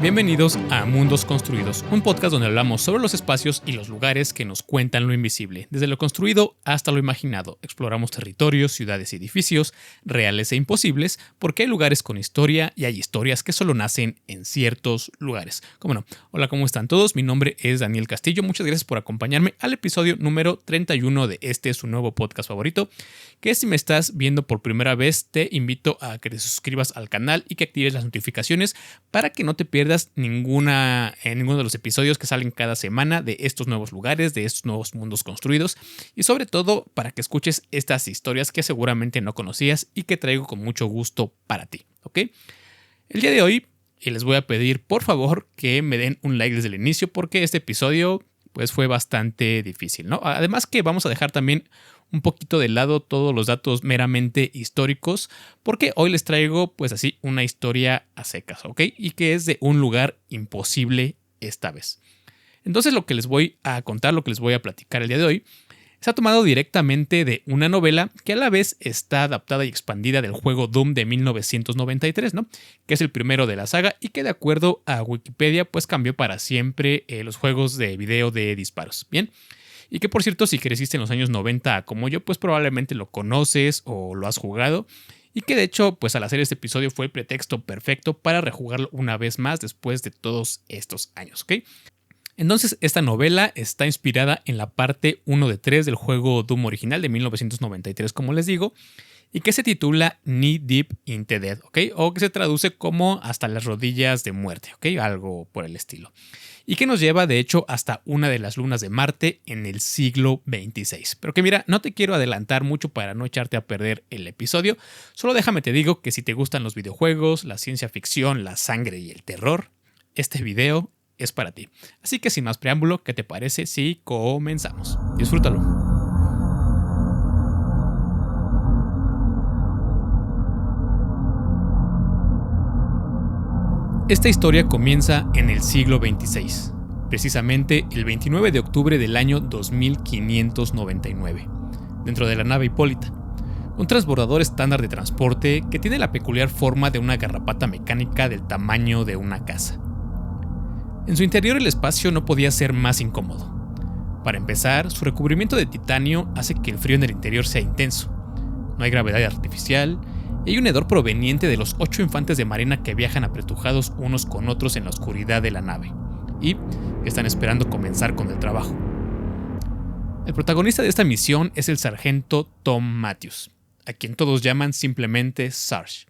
Bienvenidos a Mundos Construidos, un podcast donde hablamos sobre los espacios y los lugares que nos cuentan lo invisible, desde lo construido hasta lo imaginado. Exploramos territorios, ciudades y edificios, reales e imposibles, porque hay lugares con historia y hay historias que solo nacen en ciertos lugares. ¿Cómo no? Hola, ¿cómo están todos? Mi nombre es Daniel Castillo. Muchas gracias por acompañarme al episodio número 31 de su nuevo podcast favorito, que si me estás viendo por primera vez, te invito a que te suscribas al canal y que actives las notificaciones para que no te pierdas ninguno de los episodios que salen cada semana de estos nuevos lugares, de estos nuevos mundos construidos y sobre todo para que escuches estas historias que seguramente no conocías y que traigo con mucho gusto para ti, ¿ok? El día de hoy les voy a pedir por favor que me den un like desde el inicio porque este episodio pues fue bastante difícil, ¿no? Además que vamos a dejar también un poquito de lado todos los datos meramente históricos, porque hoy les traigo pues así una historia a secas, ¿ok? Y que es de un lugar imposible esta vez. Entonces lo que les voy a contar, lo que les voy a platicar el día de hoy, se ha tomado directamente de una novela que a la vez está adaptada y expandida del juego Doom de 1993, ¿no? Que es el primero de la saga y que de acuerdo a Wikipedia pues cambió para siempre los juegos de video de disparos, ¿bien? Y que por cierto, si creciste en los años 90 como yo, pues probablemente lo conoces o lo has jugado. Y que de hecho, pues al hacer este episodio fue el pretexto perfecto para rejugarlo una vez más después de todos estos años, ¿ok? Entonces, esta novela está inspirada en la parte 1 de 3 del juego Doom original de 1993, como les digo, y que se titula Knee Deep in the Dead, ¿ok? O que se traduce como hasta las rodillas de muerte, ¿ok? Algo por el estilo. Y que nos lleva, de hecho, hasta una de las lunas de Marte en el siglo XXVI. Pero que mira, no te quiero adelantar mucho para no echarte a perder el episodio. Solo déjame te digo que si te gustan los videojuegos, la ciencia ficción, la sangre y el terror, este video es para ti. Así que sin más preámbulo, ¿qué te parece si comenzamos? Disfrútalo. Esta historia comienza en el siglo XXVI, precisamente el 29 de octubre del año 2599, dentro de la nave Hipólita, un transbordador estándar de transporte que tiene la peculiar forma de una garrapata mecánica del tamaño de una casa. En su interior el espacio no podía ser más incómodo. Para empezar, su recubrimiento de titanio hace que el frío en el interior sea intenso. No hay gravedad artificial y hay un hedor proveniente de los 8 infantes de marina que viajan apretujados unos con otros en la oscuridad de la nave y que están esperando comenzar con el trabajo. El protagonista de esta misión es el sargento Tom Matthews, a quien todos llaman simplemente Sarge,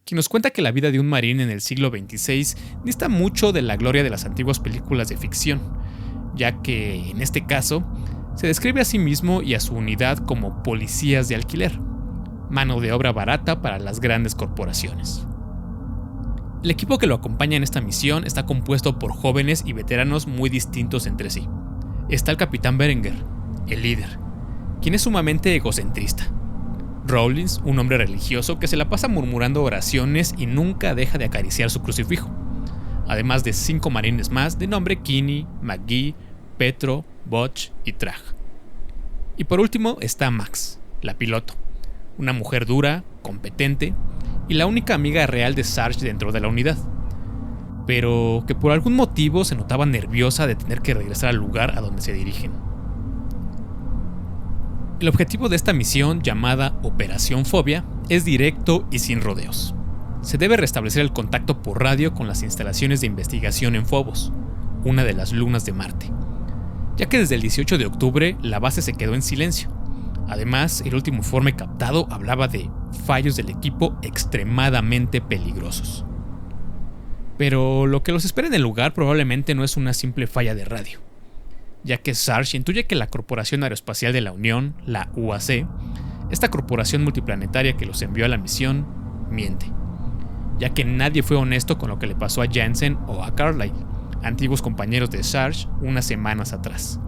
quien nos cuenta que la vida de un marín en el siglo XXVI dista mucho de la gloria de las antiguas películas de ficción, ya que, en este caso, se describe a sí mismo y a su unidad como policías de alquiler, mano de obra barata para las grandes corporaciones. El equipo que lo acompaña en esta misión está compuesto por jóvenes y veteranos muy distintos entre sí. Está el capitán Berenguer, el líder, quien es sumamente egocentrista. Rawlins, un hombre religioso que se la pasa murmurando oraciones y nunca deja de acariciar su crucifijo, además de 5 marines más de nombre Kinney, McGee, Petro, Butch y Trag. Y por último está Max, la piloto, una mujer dura, competente y la única amiga real de Sarge dentro de la unidad, pero que por algún motivo se notaba nerviosa de tener que regresar al lugar a donde se dirigen. El objetivo de esta misión, llamada Operación Fobia, es directo y sin rodeos. Se debe restablecer el contacto por radio con las instalaciones de investigación en Phobos, una de las lunas de Marte, ya que desde el 18 de octubre la base se quedó en silencio. Además, el último informe captado hablaba de fallos del equipo extremadamente peligrosos. Pero lo que los espera en el lugar probablemente no es una simple falla de radio, ya que Sarge intuye que la Corporación Aeroespacial de la Unión, la UAC, esta corporación multiplanetaria que los envió a la misión, miente, ya que nadie fue honesto con lo que le pasó a Jansen o a Carlyle, antiguos compañeros de Sarge, unas semanas atrás.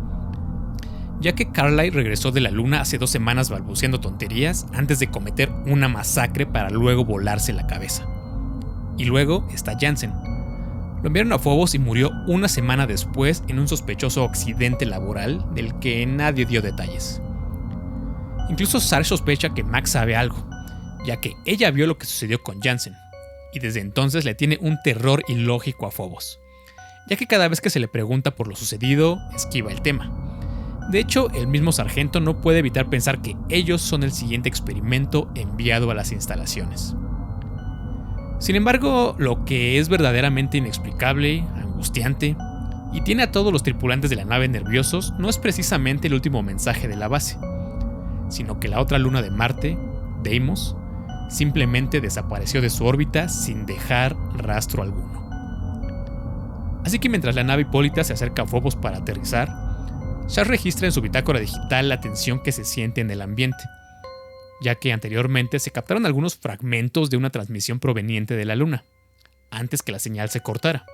Ya que Carlyle regresó de la luna hace 2 semanas balbuceando tonterías antes de cometer una masacre para luego volarse la cabeza. Y luego está Jansen. Lo enviaron a Phobos y murió una semana después en un sospechoso accidente laboral del que nadie dio detalles. Incluso Sarge sospecha que Max sabe algo, ya que ella vio lo que sucedió con Jansen, y desde entonces le tiene un terror ilógico a Phobos, ya que cada vez que se le pregunta por lo sucedido, esquiva el tema. De hecho, el mismo sargento no puede evitar pensar que ellos son el siguiente experimento enviado a las instalaciones. Sin embargo, lo que es verdaderamente inexplicable, angustiante, y tiene a todos los tripulantes de la nave nerviosos no es precisamente el último mensaje de la base, sino que la otra luna de Marte, Deimos, simplemente desapareció de su órbita sin dejar rastro alguno. Así que mientras la nave Hipólita se acerca a Phobos para aterrizar, Shar registra en su bitácora digital la tensión que se siente en el ambiente, ya que anteriormente se captaron algunos fragmentos de una transmisión proveniente de la Luna, antes que la señal se cortara.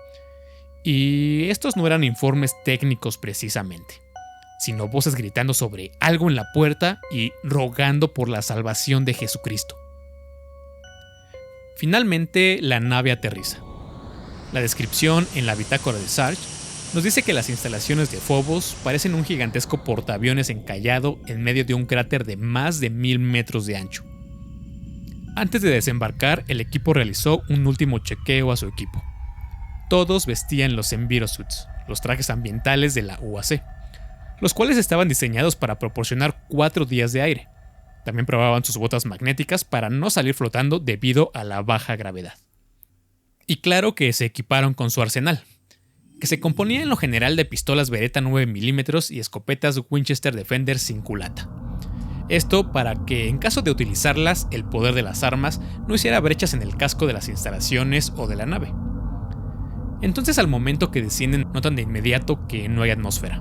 Y estos no eran informes técnicos precisamente, sino voces gritando sobre algo en la puerta y rogando por la salvación de Jesucristo. Finalmente, la nave aterriza. La descripción en la bitácora de Sarge nos dice que las instalaciones de Phobos parecen un gigantesco portaaviones encallado en medio de un cráter de más de 1000 metros de ancho. Antes de desembarcar, el equipo realizó un último chequeo a su equipo. Todos vestían los Envirosuits, los trajes ambientales de la UAC, los cuales estaban diseñados para proporcionar 4 días de aire. También probaban sus botas magnéticas para no salir flotando debido a la baja gravedad. Y claro que se equiparon con su arsenal, que se componía en lo general de pistolas Beretta 9mm y escopetas Winchester Defender sin culata. Esto para que, en caso de utilizarlas, el poder de las armas no hiciera brechas en el casco de las instalaciones o de la nave. Entonces, al momento que descienden, notan de inmediato que no hay atmósfera,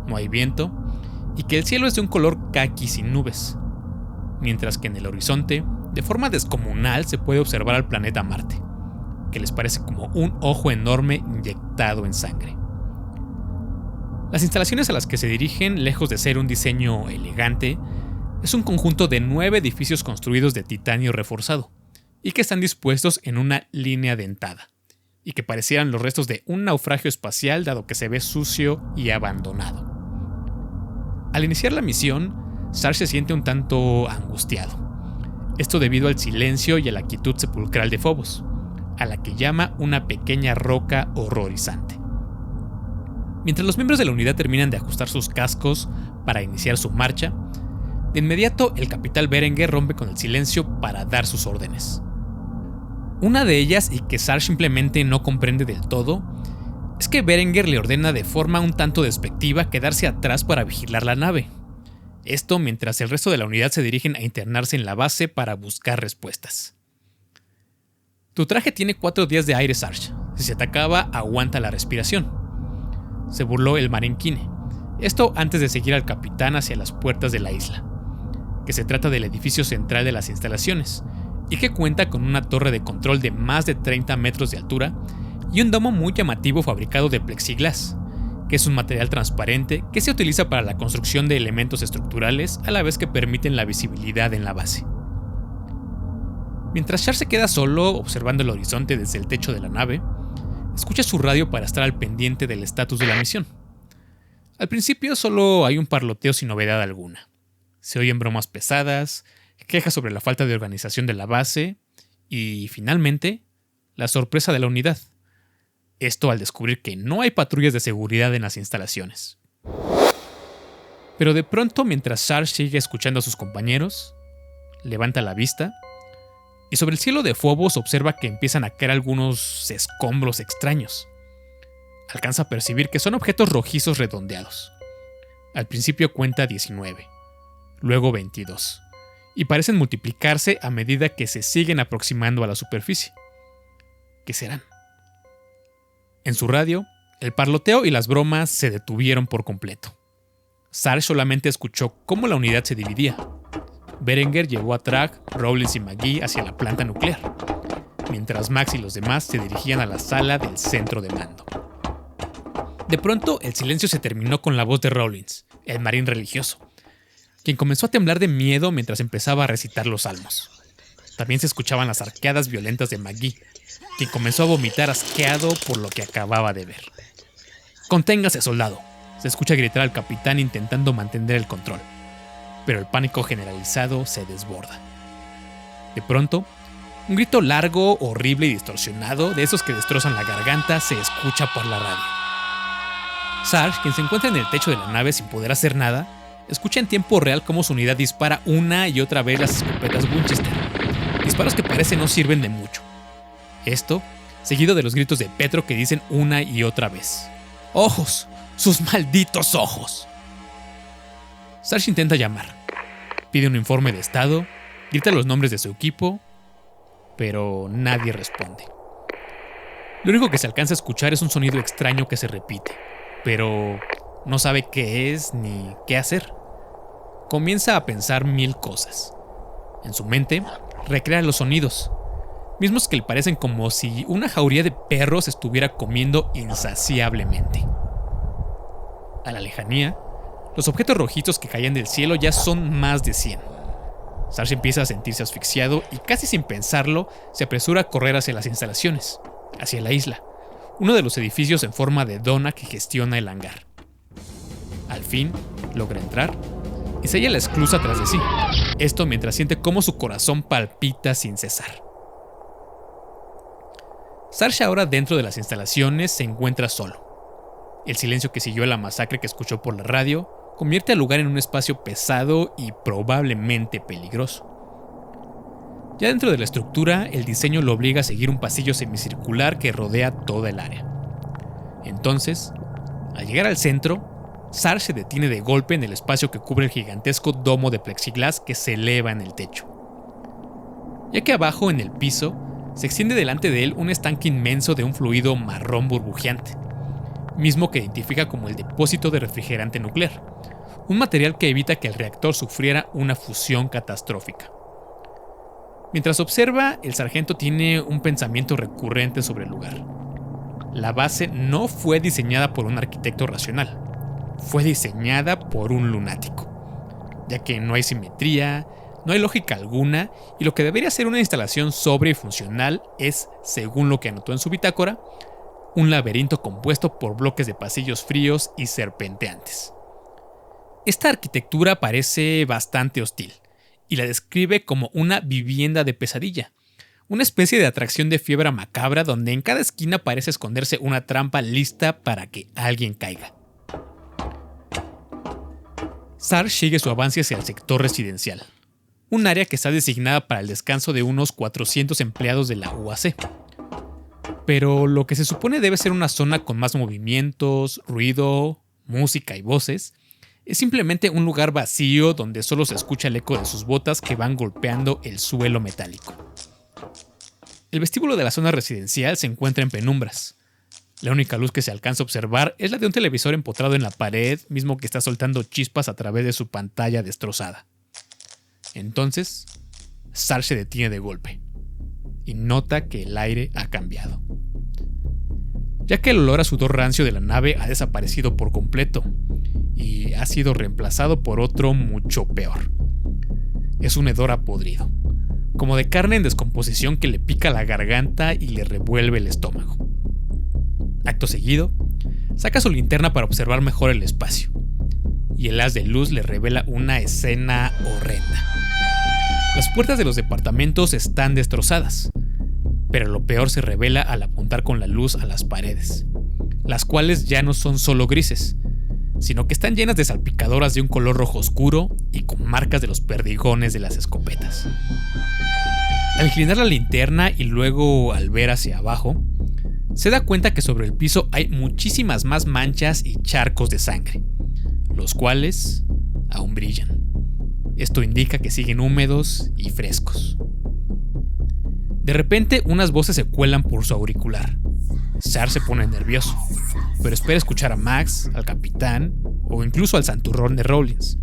no hay viento y que el cielo es de un color caqui sin nubes, mientras que en el horizonte, de forma descomunal, se puede observar al planeta Marte, que les parece como un ojo enorme inyectado en sangre. Las instalaciones a las que se dirigen, lejos de ser un diseño elegante, es un conjunto de 9 edificios construidos de titanio reforzado, y que están dispuestos en una línea dentada, y que parecieran los restos de un naufragio espacial dado que se ve sucio y abandonado. Al iniciar la misión, Sarge se siente un tanto angustiado, esto debido al silencio y a la quietud sepulcral de Phobos, a la que llama una pequeña roca horrorizante. Mientras los miembros de la unidad terminan de ajustar sus cascos para iniciar su marcha, de inmediato el capitán Berenguer rompe con el silencio para dar sus órdenes. Una de ellas, y que Sarge simplemente no comprende del todo, es que Berenguer le ordena de forma un tanto despectiva quedarse atrás para vigilar la nave. Esto mientras el resto de la unidad se dirigen a internarse en la base para buscar respuestas. Tu traje tiene 4 días de aire, Sarge. Si se te acaba, aguanta la respiración, se burló el Marine Kine. Esto antes de seguir al capitán hacia las puertas de la isla, que se trata del edificio central de las instalaciones, y que cuenta con una torre de control de más de 30 metros de altura y un domo muy llamativo fabricado de plexiglas, que es un material transparente que se utiliza para la construcción de elementos estructurales a la vez que permiten la visibilidad en la base. Mientras Char se queda solo observando el horizonte desde el techo de la nave, escucha su radio para estar al pendiente del estatus de la misión. Al principio solo hay un parloteo sin novedad alguna. Se oyen bromas pesadas, quejas sobre la falta de organización de la base y, finalmente, la sorpresa de la unidad. Esto al descubrir que no hay patrullas de seguridad en las instalaciones. Pero de pronto, mientras Char sigue escuchando a sus compañeros, levanta la vista y sobre el cielo de Phobos observa que empiezan a caer algunos escombros extraños. Alcanza a percibir que son objetos rojizos redondeados. Al principio cuenta 19, luego 22, y parecen multiplicarse a medida que se siguen aproximando a la superficie. ¿Qué serán? En su radio, el parloteo y las bromas se detuvieron por completo. Sarge solamente escuchó cómo la unidad se dividía. Berenguer llevó a Trag, Rawlins y McGee hacia la planta nuclear, mientras Max y los demás se dirigían a la sala del centro de mando. De pronto, el silencio se terminó con la voz de Rawlins, el marín religioso, quien comenzó a temblar de miedo mientras empezaba a recitar los salmos. También se escuchaban las arqueadas violentas de McGee, quien comenzó a vomitar asqueado por lo que acababa de ver. «Conténgase, soldado», se escucha gritar al capitán intentando mantener el control, pero el pánico generalizado se desborda. De pronto, Un grito largo, horrible y distorsionado, de esos que destrozan la garganta, se escucha por la radio. Sarge, quien se encuentra en el techo de la nave sin poder hacer nada, escucha en tiempo real cómo su unidad dispara una y otra vez las escopetas Winchester. Disparos que parece no sirven de mucho. Esto, seguido de los gritos de Petro que dicen una y otra vez: ¡Ojos! ¡Sus malditos ojos! Sarge intenta llamar. Pide un informe de estado, grita los nombres de su equipo, pero nadie responde. Lo único que se alcanza a escuchar es un sonido extraño que se repite, pero no sabe qué es ni qué hacer. Comienza a pensar 1000 cosas. En su mente, recrea los sonidos, mismos que le parecen como si una jauría de perros estuviera comiendo insaciablemente. A la lejanía, los objetos rojizos que caían del cielo ya son más de 100. Sarge empieza a sentirse asfixiado y casi sin pensarlo se apresura a correr hacia las instalaciones, hacia la isla, uno de los edificios en forma de dona que gestiona el hangar. Al fin, logra entrar y se halla la esclusa tras de sí, esto mientras siente cómo su corazón palpita sin cesar. Sarge, ahora dentro de las instalaciones, se encuentra solo. El silencio que siguió a la masacre que escuchó por la radio convierte al lugar en un espacio pesado y probablemente peligroso. Ya dentro de la estructura, el diseño lo obliga a seguir un pasillo semicircular que rodea toda el área. Entonces, al llegar al centro, Sarge se detiene de golpe en el espacio que cubre el gigantesco domo de plexiglas que se eleva en el techo. Ya que abajo, en el piso, se extiende delante de él un estanque inmenso de un fluido marrón burbujeante, mismo que identifica como el depósito de refrigerante nuclear, un material que evita que el reactor sufriera una fusión catastrófica. Mientras observa, el sargento tiene un pensamiento recurrente sobre el lugar. La base no fue diseñada por un arquitecto racional, fue diseñada por un lunático, ya que no hay simetría, no hay lógica alguna, y lo que debería ser una instalación sobria y funcional es, según lo que anotó en su bitácora, un laberinto compuesto por bloques de pasillos fríos y serpenteantes. Esta arquitectura parece bastante hostil, y la describe como una vivienda de pesadilla, una especie de atracción de fiebre macabra donde en cada esquina parece esconderse una trampa lista para que alguien caiga. Sarge sigue su avance hacia el sector residencial, un área que está designada para el descanso de unos 400 empleados de la UAC. Pero lo que se supone debe ser una zona con más movimientos, ruido, música y voces, es simplemente un lugar vacío donde solo se escucha el eco de sus botas que van golpeando el suelo metálico. El vestíbulo de la zona residencial se encuentra en penumbras. La única luz que se alcanza a observar es la de un televisor empotrado en la pared, mismo que está soltando chispas a través de su pantalla destrozada. Entonces, Sarge se detiene de golpe y nota que el aire ha cambiado, ya que el olor a sudor rancio de la nave ha desaparecido por completo y ha sido reemplazado por otro mucho peor. Es un hedor a podrido, como de carne en descomposición que le pica la garganta y le revuelve el estómago. Acto seguido, saca su linterna para observar mejor el espacio, y el haz de luz le revela una escena horrenda. Las puertas de los departamentos están destrozadas, pero lo peor se revela al apuntar con la luz a las paredes, las cuales ya no son solo grises, sino que están llenas de salpicadoras de un color rojo oscuro y con marcas de los perdigones de las escopetas. Al inclinar la linterna y luego al ver hacia abajo, se da cuenta que sobre el piso hay muchísimas más manchas y charcos de sangre, los cuales aún brillan. Esto indica que siguen húmedos y frescos. De repente, unas voces se cuelan por su auricular. Sarge se pone nervioso, pero espera escuchar a Max, al capitán o incluso al santurrón de Rawlins.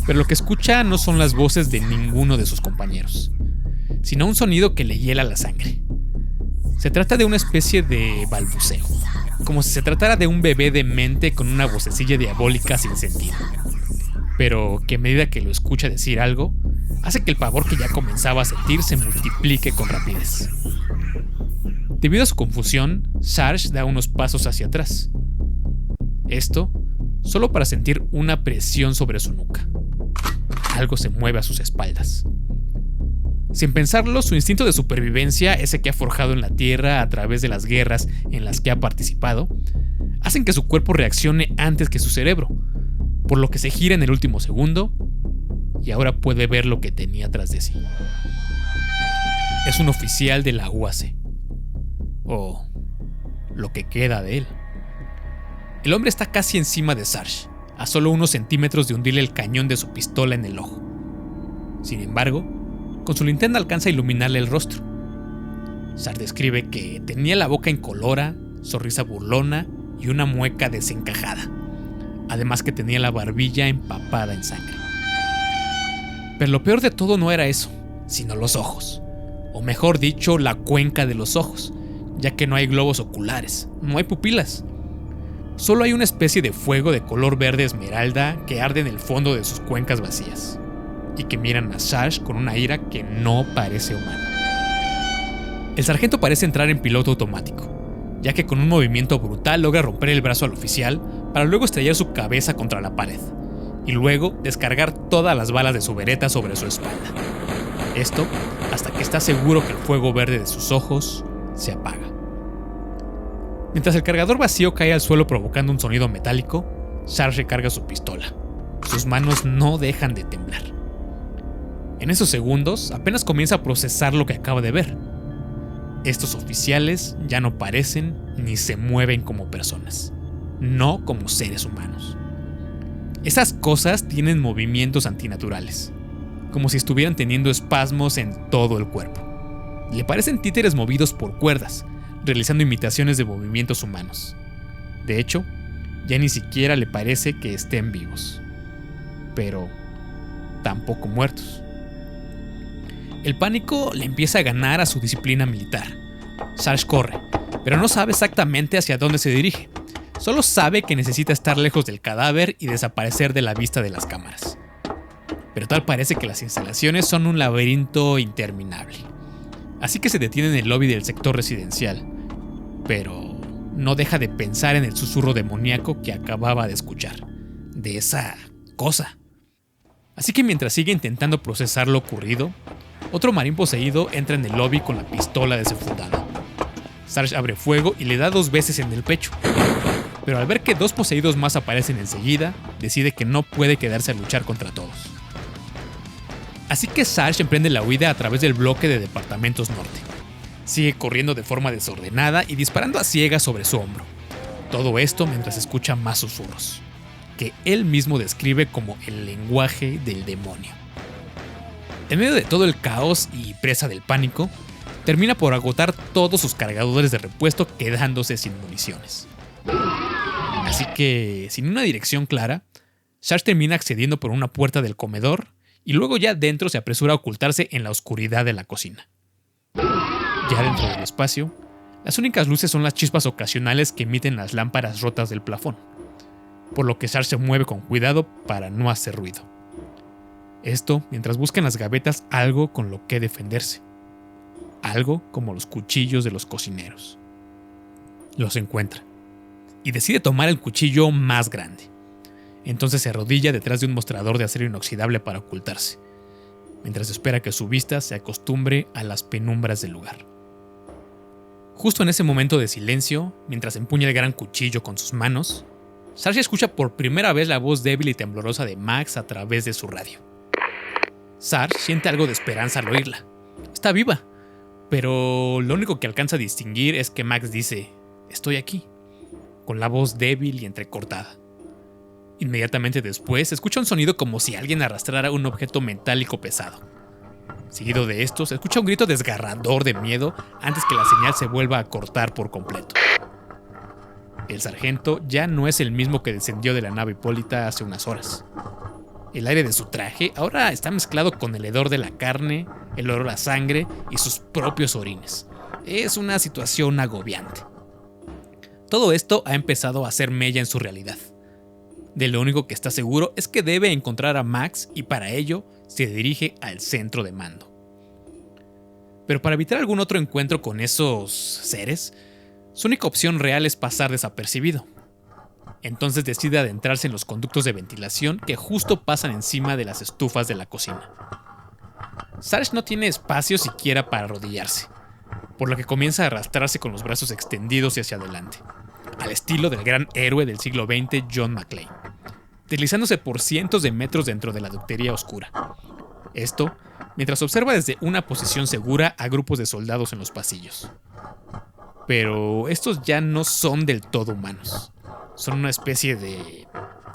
Pero lo que escucha no son las voces de ninguno de sus compañeros, sino un sonido que le hiela la sangre. Se trata de una especie de balbuceo, como si se tratara de un bebé demente con una vocecilla diabólica sin sentido, pero que a medida que lo escucha decir algo, hace que el pavor que ya comenzaba a sentir se multiplique con rapidez. Debido a su confusión, Sarge da unos pasos hacia atrás. Esto solo para sentir una presión sobre su nuca. Algo se mueve a sus espaldas. Sin pensarlo, su instinto de supervivencia, ese que ha forjado en la Tierra a través de las guerras en las que ha participado, hacen que su cuerpo reaccione antes que su cerebro, por lo que se gira en el último segundo y ahora puede ver lo que tenía tras de sí. Es un oficial de la UAC, o lo que queda de él. El hombre está casi encima de Sarge, a solo unos centímetros de hundirle el cañón de su pistola en el ojo. Sin embargo, con su linterna alcanza a iluminarle el rostro. Sarge describe que tenía la boca incolora, sonrisa burlona y una mueca desencajada, además que tenía la barbilla empapada en sangre. Pero lo peor de todo no era eso, sino los ojos, o mejor dicho, la cuenca de los ojos, ya que no hay globos oculares, no hay pupilas. Solo hay una especie de fuego de color verde esmeralda que arde en el fondo de sus cuencas vacías, y que miran a Sarge con una ira que no parece humana. El sargento parece entrar en piloto automático, ya que con un movimiento brutal logra romper el brazo al oficial para luego estrellar su cabeza contra la pared, y luego descargar todas las balas de su bereta sobre su espalda. Esto hasta que está seguro que el fuego verde de sus ojos se apaga. Mientras el cargador vacío cae al suelo provocando un sonido metálico, Sarge recarga su pistola. Sus manos no dejan de temblar. En esos segundos apenas comienza a procesar lo que acaba de ver. Estos oficiales ya no parecen ni se mueven como personas, no como seres humanos. Esas cosas tienen movimientos antinaturales, como si estuvieran teniendo espasmos en todo el cuerpo. Le parecen títeres movidos por cuerdas, realizando imitaciones de movimientos humanos. De hecho, ya ni siquiera le parece que estén vivos, pero tampoco muertos. El pánico le empieza a ganar a su disciplina militar. Sarge corre, pero no sabe exactamente hacia dónde se dirige. Solo sabe que necesita estar lejos del cadáver y desaparecer de la vista de las cámaras. Pero tal parece que las instalaciones son un laberinto interminable. Así que se detiene en el lobby del sector residencial, pero no deja de pensar en el susurro demoníaco que acababa de escuchar, de esa cosa. Así que mientras sigue intentando procesar lo ocurrido, otro marín poseído entra en el lobby con la pistola desenfundada. Sarge abre fuego y le da 2 veces en el pecho. Pero al ver que 2 poseídos más aparecen enseguida, decide que no puede quedarse a luchar contra todos. Así que Sarge emprende la huida a través del bloque de departamentos norte. Sigue corriendo de forma desordenada y disparando a ciegas sobre su hombro. Todo esto mientras escucha más susurros, que él mismo describe como el lenguaje del demonio. En medio de todo el caos y presa del pánico, termina por agotar todos sus cargadores de repuesto, quedándose sin municiones. Así que, sin una dirección clara, Sarge termina accediendo por una puerta del comedor y luego ya dentro se apresura a ocultarse en la oscuridad de la cocina. Ya dentro del espacio, las únicas luces son las chispas ocasionales que emiten las lámparas rotas del plafón, por lo que Sarge se mueve con cuidado para no hacer ruido. Esto mientras busca en las gavetas algo con lo que defenderse. Algo como los cuchillos de los cocineros. Los encuentra y decide tomar el cuchillo más grande. Entonces se arrodilla detrás de un mostrador de acero inoxidable para ocultarse, mientras espera que su vista se acostumbre a las penumbras del lugar. Justo en ese momento de silencio, mientras empuña el gran cuchillo con sus manos, Sarge escucha por primera vez la voz débil y temblorosa de Max a través de su radio. Sarge siente algo de esperanza al oírla. Está viva, pero lo único que alcanza a distinguir es que Max dice: "Estoy aquí", con la voz débil y entrecortada. Inmediatamente después se escucha un sonido como si alguien arrastrara un objeto metálico pesado. Seguido de esto se escucha un grito desgarrador de miedo antes que la señal se vuelva a cortar por completo. El sargento ya no es el mismo que descendió de la nave Hipólita hace unas horas. El aire de su traje ahora está mezclado con el hedor de la carne, el olor a sangre y sus propios orines. Es una situación agobiante. Todo esto ha empezado a hacer mella en su realidad. De lo único que está seguro es que debe encontrar a Max y para ello se dirige al centro de mando. Pero para evitar algún otro encuentro con esos seres, su única opción real es pasar desapercibido. Entonces decide adentrarse en los conductos de ventilación que justo pasan encima de las estufas de la cocina. Sarge no tiene espacio siquiera para arrodillarse, por lo que comienza a arrastrarse con los brazos extendidos y hacia adelante, al estilo del gran héroe del siglo XX John McClane, deslizándose por cientos de metros dentro de la ductería oscura. Esto mientras observa desde una posición segura a grupos de soldados en los pasillos. Pero estos ya no son del todo humanos, son una especie de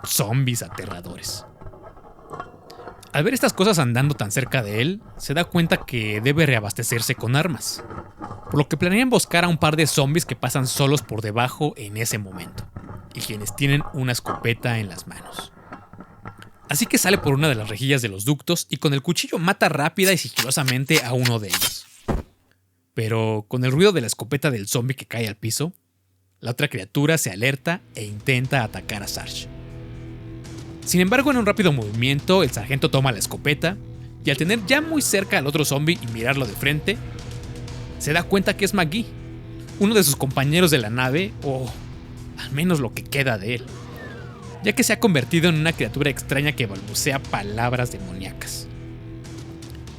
zombies aterradores. Al ver estas cosas andando tan cerca de él, se da cuenta que debe reabastecerse con armas, por lo que planea emboscar a un par de zombies que pasan solos por debajo en ese momento, y quienes tienen una escopeta en las manos. Así que sale por una de las rejillas de los ductos y con el cuchillo mata rápida y sigilosamente a uno de ellos. Pero con el ruido de la escopeta del zombie que cae al piso, la otra criatura se alerta e intenta atacar a Sarge. Sin embargo, en un rápido movimiento, el sargento toma la escopeta y al tener ya muy cerca al otro zombie y mirarlo de frente, se da cuenta que es McGee, uno de sus compañeros de la nave, o al menos lo que queda de él, ya que se ha convertido en una criatura extraña que balbucea palabras demoníacas.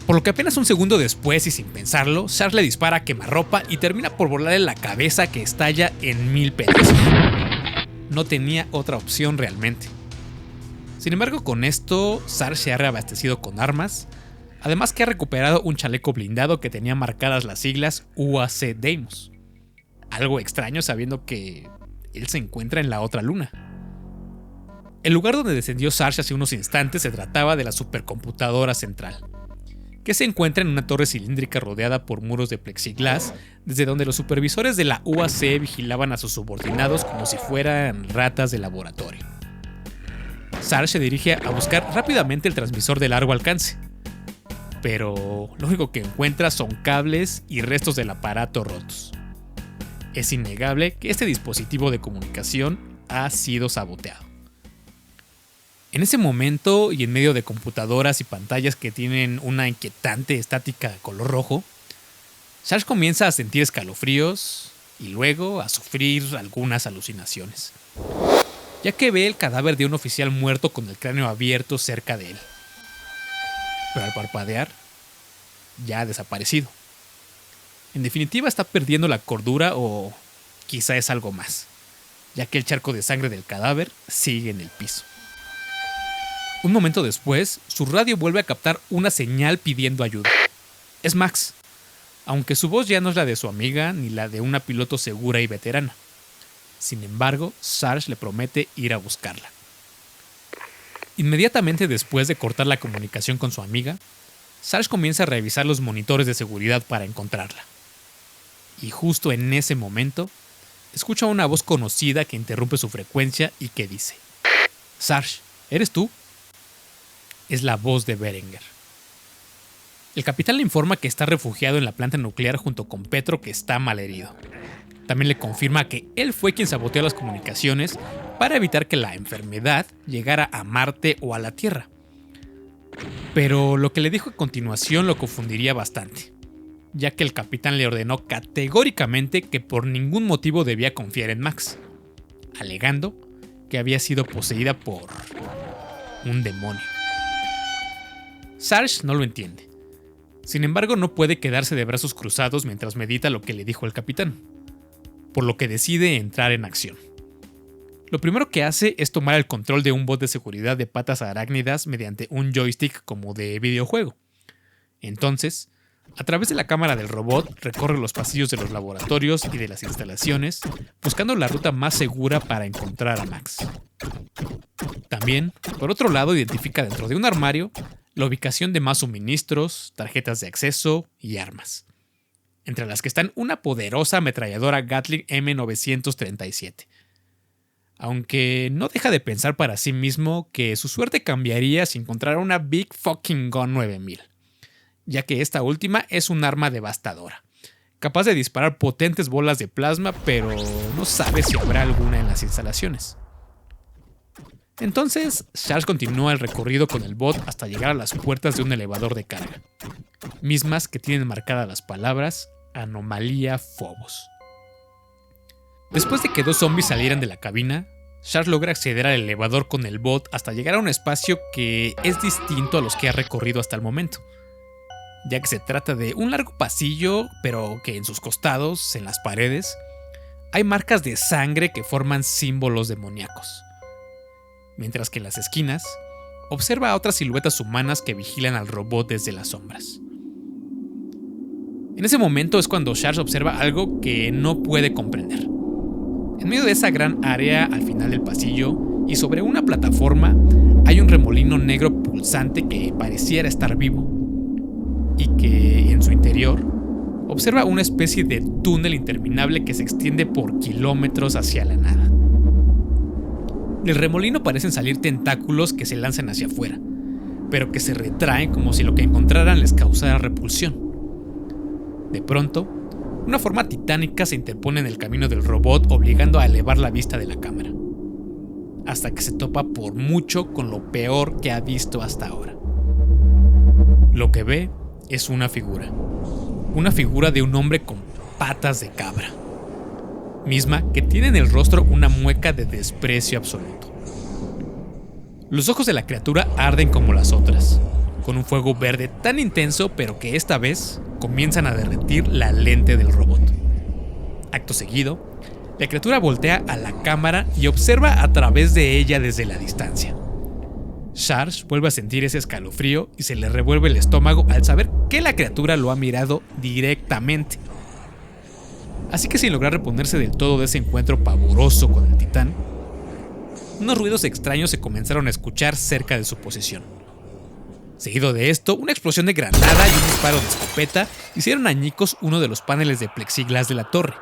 Por lo que apenas un segundo después y sin pensarlo, Sarge le dispara a quemarropa y termina por volarle la cabeza que estalla en 1000 pedazos. No tenía otra opción realmente. Sin embargo, con esto, Sarge se ha reabastecido con armas, además que ha recuperado un chaleco blindado que tenía marcadas las siglas UAC Deimos. Algo extraño sabiendo que él se encuentra en la otra luna. El lugar donde descendió Sarge hace unos instantes se trataba de la supercomputadora central, que se encuentra en una torre cilíndrica rodeada por muros de plexiglas, desde donde los supervisores de la UAC vigilaban a sus subordinados como si fueran ratas de laboratorio. Sarge se dirige a buscar rápidamente el transmisor de largo alcance, pero lo único que encuentra son cables y restos del aparato rotos. Es innegable que este dispositivo de comunicación ha sido saboteado. En ese momento, y en medio de computadoras y pantallas que tienen una inquietante estática de color rojo, Sarge comienza a sentir escalofríos y luego a sufrir algunas alucinaciones, ya que ve el cadáver de un oficial muerto con el cráneo abierto cerca de él. Pero al parpadear, ya ha desaparecido. En definitiva, está perdiendo la cordura o quizá es algo más, ya que el charco de sangre del cadáver sigue en el piso. Un momento después, su radio vuelve a captar una señal pidiendo ayuda. Es Max, aunque su voz ya no es la de su amiga ni la de una piloto segura y veterana. Sin embargo, Sarge le promete ir a buscarla. Inmediatamente después de cortar la comunicación con su amiga, Sarge comienza a revisar los monitores de seguridad para encontrarla. Y justo en ese momento, escucha una voz conocida que interrumpe su frecuencia y que dice: Sarge, ¿eres tú? Es la voz de Berenger. El capitán le informa que está refugiado en la planta nuclear junto con Petro, que está malherido. También le confirma que él fue quien saboteó las comunicaciones para evitar que la enfermedad llegara a Marte o a la Tierra. Pero lo que le dijo a continuación lo confundiría bastante, ya que el capitán le ordenó categóricamente que por ningún motivo debía confiar en Max, alegando que había sido poseída por un demonio. Sarge no lo entiende. Sin embargo, no puede quedarse de brazos cruzados mientras medita lo que le dijo el capitán, por lo que decide entrar en acción. Lo primero que hace es tomar el control de un bot de seguridad de patas arácnidas mediante un joystick como de videojuego. Entonces, a través de la cámara del robot, recorre los pasillos de los laboratorios y de las instalaciones, buscando la ruta más segura para encontrar a Max. También, por otro lado, identifica dentro de un armario la ubicación de más suministros, tarjetas de acceso y armas, entre las que están una poderosa ametralladora Gatling M937. Aunque no deja de pensar para sí mismo que su suerte cambiaría si encontrara una Big Fucking Gun 9000, ya que esta última es un arma devastadora, capaz de disparar potentes bolas de plasma, pero no sabe si habrá alguna en las instalaciones. Entonces, Sarge continúa el recorrido con el bot hasta llegar a las puertas de un elevador de carga, mismas que tienen marcadas las palabras Anomalía Phobos. Después de que 2 zombies salieran de la cabina, Sarge logra acceder al elevador con el bot hasta llegar a un espacio que es distinto a los que ha recorrido hasta el momento. ya que se trata de un largo pasillo, pero que en sus costados, en las paredes, hay marcas de sangre que forman símbolos demoníacos. Mientras que en las esquinas, observa a otras siluetas humanas que vigilan al robot desde las sombras. En ese momento es cuando Charles observa algo que no puede comprender. En medio de esa gran área al final del pasillo y sobre una plataforma hay un remolino negro pulsante que pareciera estar vivo y que en su interior observa una especie de túnel interminable que se extiende por kilómetros hacia la nada. Del remolino parecen salir tentáculos que se lanzan hacia afuera, pero que se retraen como si lo que encontraran les causara repulsión. De pronto, una forma titánica se interpone en el camino del robot, obligando a elevar la vista de la cámara, hasta que se topa por mucho con lo peor que ha visto hasta ahora. Lo que ve es una figura de un hombre con patas de cabra, misma que tiene en el rostro una mueca de desprecio absoluto. Los ojos de la criatura arden como las otras, con un fuego verde tan intenso, pero que esta vez comienzan a derretir la lente del robot. Acto seguido, la criatura voltea a la cámara y observa a través de ella desde la distancia. Charles vuelve a sentir ese escalofrío y se le revuelve el estómago al saber que la criatura lo ha mirado directamente. Así que sin lograr reponerse del todo de ese encuentro pavoroso con el titán, unos ruidos extraños se comenzaron a escuchar cerca de su posición. Seguido de esto, una explosión de granada y un disparo de escopeta hicieron añicos uno de los paneles de plexiglas de la torre,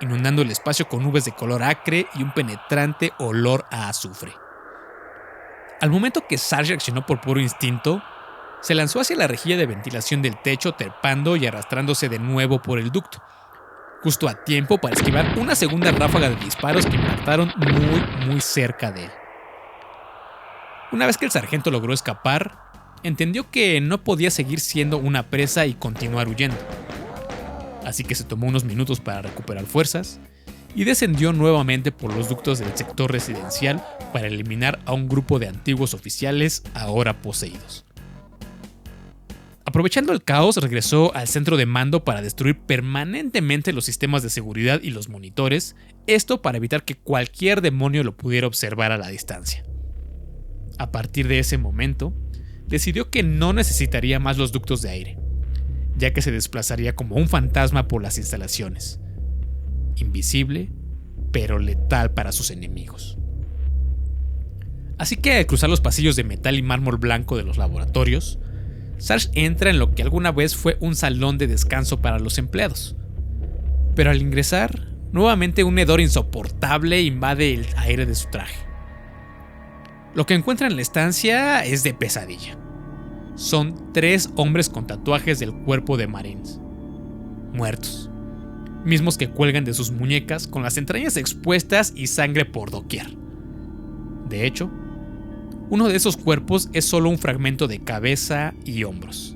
inundando el espacio con nubes de color acre y un penetrante olor a azufre. Al momento que Sarge reaccionó por puro instinto, se lanzó hacia la rejilla de ventilación del techo, trepando y arrastrándose de nuevo por el ducto, justo a tiempo para esquivar una segunda ráfaga de disparos que impactaron muy cerca de él. Una vez que el sargento logró escapar, entendió que no podía seguir siendo una presa y continuar huyendo. Así que se tomó unos minutos para recuperar fuerzas y descendió nuevamente por los ductos del sector residencial para eliminar a un grupo de antiguos oficiales ahora poseídos. Aprovechando el caos, regresó al centro de mando para destruir permanentemente los sistemas de seguridad y los monitores, esto para evitar que cualquier demonio lo pudiera observar a la distancia. A partir de ese momento, decidió que no necesitaría más los ductos de aire, ya que se desplazaría como un fantasma por las instalaciones, invisible, pero letal para sus enemigos. Así que al cruzar los pasillos de metal y mármol blanco de los laboratorios, Sarge entra en lo que alguna vez fue un salón de descanso para los empleados. Pero al ingresar, nuevamente un hedor insoportable invade el aire de su traje. Lo que encuentra en la estancia es de pesadilla. Son 3 hombres con tatuajes del cuerpo de Marines, muertos, mismos que cuelgan de sus muñecas con las entrañas expuestas y sangre por doquier. De hecho, uno de esos cuerpos es solo un fragmento de cabeza y hombros.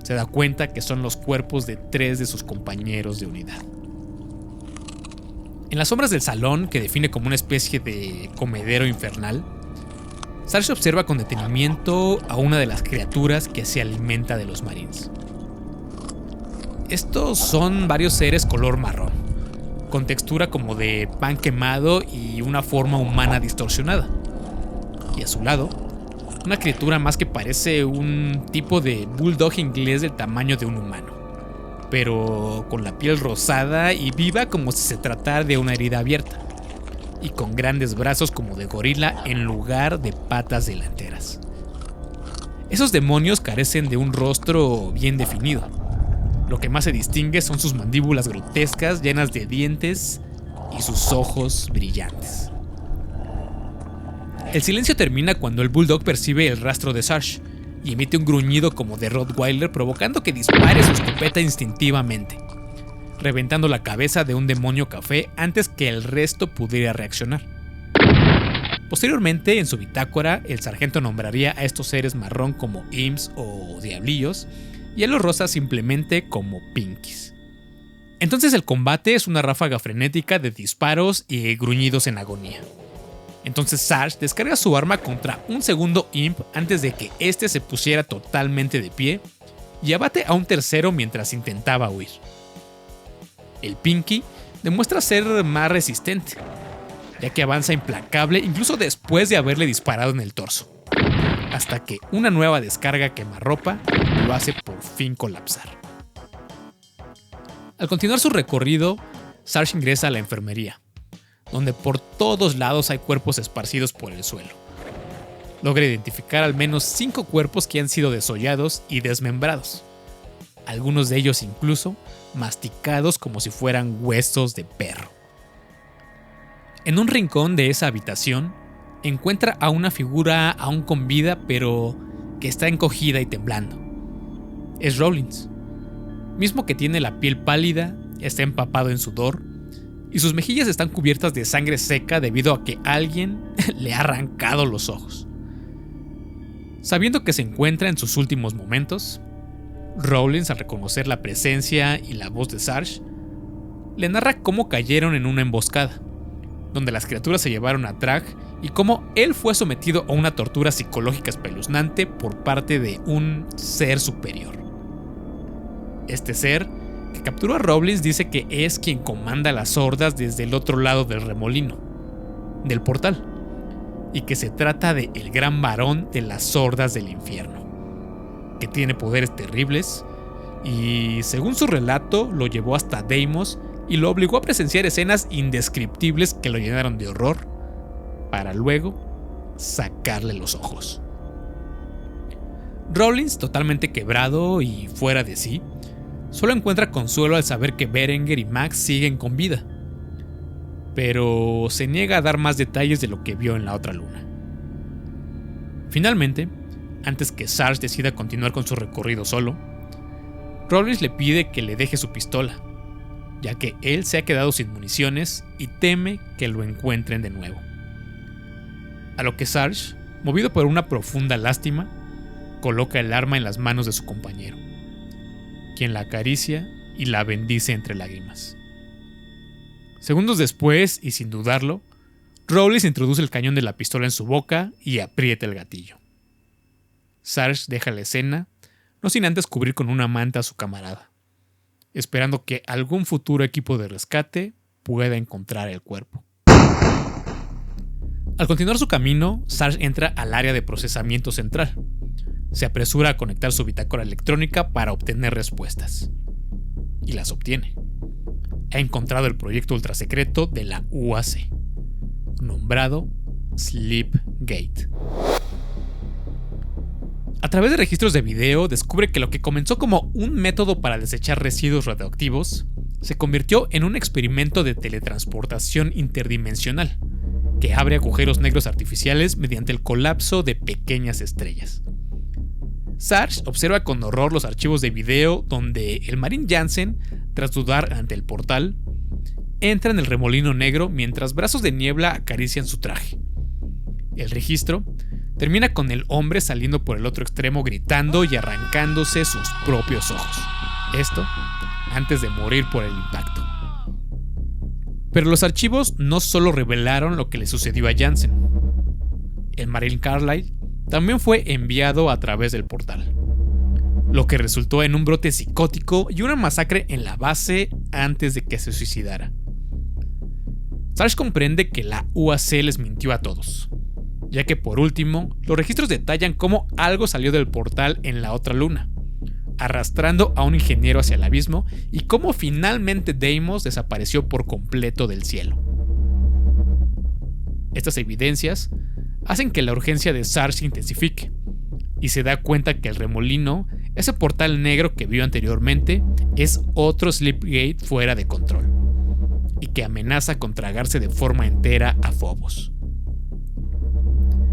Se da cuenta que son los cuerpos de 3 de sus compañeros de unidad. En las sombras del salón, que define como una especie de comedero infernal, Sarge observa con detenimiento a una de las criaturas que se alimenta de los Marines. Estos son varios seres color marrón, con textura como de pan quemado y una forma humana distorsionada. Y a su lado, una criatura más que parece un tipo de bulldog inglés del tamaño de un humano, pero con la piel rosada y viva como si se tratara de una herida abierta, y con grandes brazos como de gorila en lugar de patas delanteras. Esos demonios carecen de un rostro bien definido. Lo que más se distingue son sus mandíbulas grotescas llenas de dientes y sus ojos brillantes. El silencio termina cuando el bulldog percibe el rastro de Sarge y emite un gruñido como de Rottweiler, provocando que dispare su escopeta instintivamente, reventando la cabeza de un demonio café antes que el resto pudiera reaccionar. Posteriormente, en su bitácora, el sargento nombraría a estos seres marrón como imps o diablillos y a los rosas simplemente como pinkies. Entonces el combate es una ráfaga frenética de disparos y gruñidos en agonía. Entonces Sarge descarga su arma contra un segundo imp antes de que este se pusiera totalmente de pie y abate a un tercero mientras intentaba huir. El Pinky demuestra ser más resistente, ya que avanza implacable incluso después de haberle disparado en el torso, hasta que una nueva descarga quemarropa lo hace por fin colapsar. Al continuar su recorrido, Sarge ingresa a la enfermería, donde por todos lados hay cuerpos esparcidos por el suelo. Logra identificar al menos 5 cuerpos que han sido desollados y desmembrados, algunos de ellos incluso masticados como si fueran huesos de perro. En un rincón de esa habitación, encuentra a una figura aún con vida, pero que está encogida y temblando. Es Rawlins, mismo que tiene la piel pálida, está empapado en sudor, y sus mejillas están cubiertas de sangre seca debido a que alguien le ha arrancado los ojos. Sabiendo que se encuentra en sus últimos momentos, Rawlins, al reconocer la presencia y la voz de Sarge, le narra cómo cayeron en una emboscada, donde las criaturas se llevaron a Trag y cómo él fue sometido a una tortura psicológica espeluznante por parte de un ser superior. Este ser, que capturó a Rawlins, dice que es quien comanda las hordas desde el otro lado del remolino, del portal, y que se trata de el gran varón de las hordas del infierno, que tiene poderes terribles y, según su relato, lo llevó hasta Deimos y lo obligó a presenciar escenas indescriptibles que lo llenaron de horror, para luego sacarle los ojos. Rawlins, totalmente quebrado y fuera de sí, solo encuentra consuelo al saber que Berenguer y Max siguen con vida, pero se niega a dar más detalles de lo que vio en la otra luna. Finalmente, antes que Sarge decida continuar con su recorrido solo, Rawlins le pide que le deje su pistola, ya que él se ha quedado sin municiones y teme que lo encuentren de nuevo. A lo que Sarge, movido por una profunda lástima, coloca el arma en las manos de su compañero, quien la acaricia y la bendice entre lágrimas. Segundos después, y sin dudarlo, Rawlins introduce el cañón de la pistola en su boca y aprieta el gatillo. Sarge deja la escena, no sin antes cubrir con una manta a su camarada, esperando que algún futuro equipo de rescate pueda encontrar el cuerpo. Al continuar su camino, Sarge entra al área de procesamiento central. Se apresura a conectar su bitácora electrónica para obtener respuestas. Y las obtiene. Ha encontrado el proyecto ultrasecreto de la UAC, nombrado Sleepgate. A través de registros de video, descubre que lo que comenzó como un método para desechar residuos radioactivos se convirtió en un experimento de teletransportación interdimensional que abre agujeros negros artificiales mediante el colapso de pequeñas estrellas. Sarge observa con horror los archivos de video donde el Marín Jansen, tras dudar ante el portal, entra en el remolino negro mientras brazos de niebla acarician su traje. El registro termina con el hombre saliendo por el otro extremo gritando y arrancándose sus propios ojos. Esto antes de morir por el impacto. Pero los archivos no solo revelaron lo que le sucedió a Jansen. El Marine Carlyle también fue enviado a través del portal, lo que resultó en un brote psicótico y una masacre en la base antes de que se suicidara. Sarge comprende que la UAC les mintió a todos, ya que por último, los registros detallan cómo algo salió del portal en la otra luna, arrastrando a un ingeniero hacia el abismo, y cómo finalmente Deimos desapareció por completo del cielo. Estas evidencias hacen que la urgencia de Sarge se intensifique, y se da cuenta que el remolino, ese portal negro que vio anteriormente, es otro Sleepgate fuera de control, y que amenaza con tragarse de forma entera a Phobos.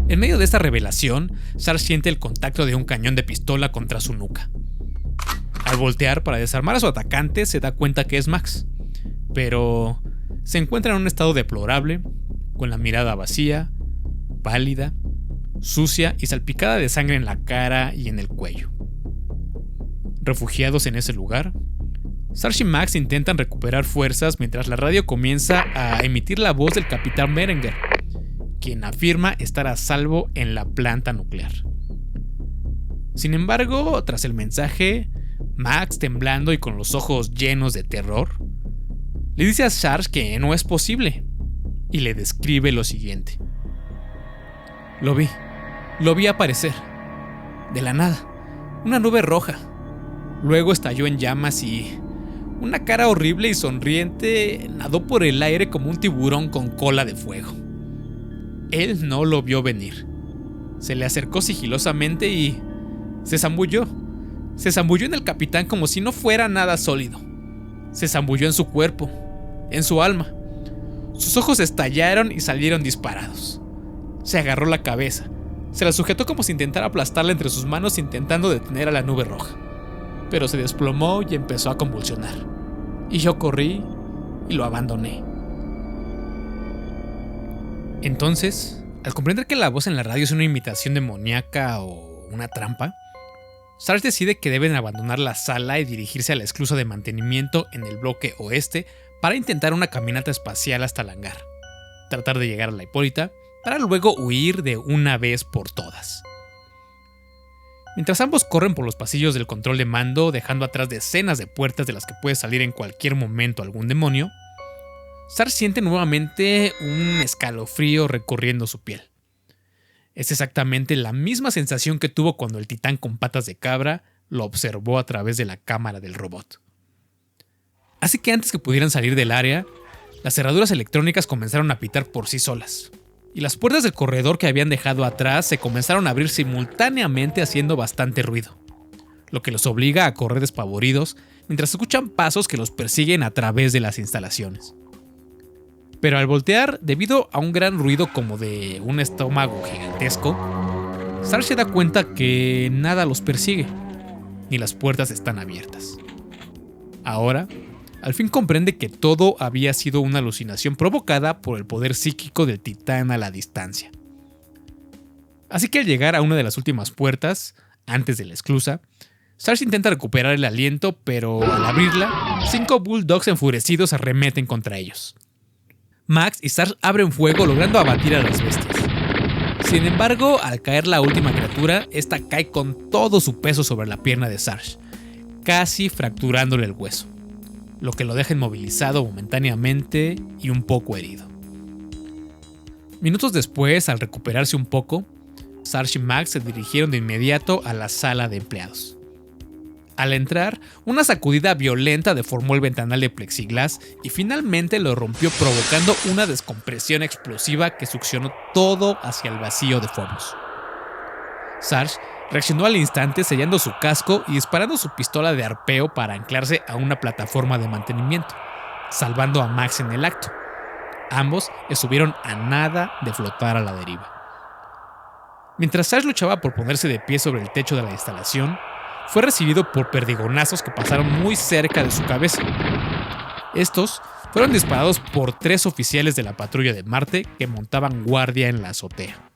En medio de esta revelación, Sarge siente el contacto de un cañón de pistola contra su nuca. Al voltear para desarmar a su atacante, se da cuenta que es Max, pero se encuentra en un estado deplorable, con la mirada vacía, pálida, sucia y salpicada de sangre en la cara y en el cuello. Refugiados en ese lugar, Sarge y Max intentan recuperar fuerzas mientras la radio comienza a emitir la voz del capitán Berenguer, quien afirma estar a salvo en la planta nuclear. Sin embargo, tras el mensaje, Max, temblando y con los ojos llenos de terror, le dice a Sarge que no es posible y le describe lo siguiente. Lo vi aparecer, de la nada, una nube roja. Luego estalló en llamas y una cara horrible y sonriente nadó por el aire como un tiburón con cola de fuego. Él no lo vio venir. Se le acercó sigilosamente y se zambulló. Se zambulló en el capitán como si no fuera nada sólido. Se zambulló en su cuerpo, en su alma. Sus ojos estallaron y salieron disparados. Se agarró la cabeza. Se la sujetó como si intentara aplastarla entre sus manos intentando detener a la nube roja. Pero se desplomó y empezó a convulsionar. Y yo corrí y lo abandoné. Entonces, al comprender que la voz en la radio es una imitación demoníaca o una trampa, Sarge decide que deben abandonar la sala y dirigirse a la esclusa de mantenimiento en el bloque oeste para intentar una caminata espacial hasta el hangar, tratar de llegar a la Hipólita, para luego huir de una vez por todas. Mientras ambos corren por los pasillos del control de mando, dejando atrás decenas de puertas de las que puede salir en cualquier momento algún demonio, Sarge siente nuevamente un escalofrío recorriendo su piel. Es exactamente la misma sensación que tuvo cuando el titán con patas de cabra lo observó a través de la cámara del robot. Así que antes que pudieran salir del área, las cerraduras electrónicas comenzaron a pitar por sí solas, y las puertas del corredor que habían dejado atrás se comenzaron a abrir simultáneamente haciendo bastante ruido, lo que los obliga a correr despavoridos mientras escuchan pasos que los persiguen a través de las instalaciones. Pero al voltear, debido a un gran ruido como de un estómago gigantesco, Sarge se da cuenta que nada los persigue, ni las puertas están abiertas. Ahora, al fin comprende que todo había sido una alucinación provocada por el poder psíquico del titán a la distancia. Así que al llegar a una de las últimas puertas, antes de la esclusa, Sarge intenta recuperar el aliento, pero al abrirla, 5 bulldogs enfurecidos arremeten contra ellos. Max y Sarge abren fuego logrando abatir a las bestias. Sin embargo, al caer la última criatura, esta cae con todo su peso sobre la pierna de Sarge, casi fracturándole el hueso, lo que lo deja inmovilizado momentáneamente y un poco herido. Minutos después, al recuperarse un poco, Sarge y Max se dirigieron de inmediato a la sala de empleados. Al entrar, una sacudida violenta deformó el ventanal de plexiglas y finalmente lo rompió, provocando una descompresión explosiva que succionó todo hacia el vacío de Phobos. Sarge reaccionó al instante sellando su casco y disparando su pistola de arpeo para anclarse a una plataforma de mantenimiento, salvando a Max en el acto. Ambos estuvieron a nada de flotar a la deriva. Mientras Sarge luchaba por ponerse de pie sobre el techo de la instalación, fue recibido por perdigonazos que pasaron muy cerca de su cabeza. Estos fueron disparados por 3 oficiales de la patrulla de Marte que montaban guardia en la azotea.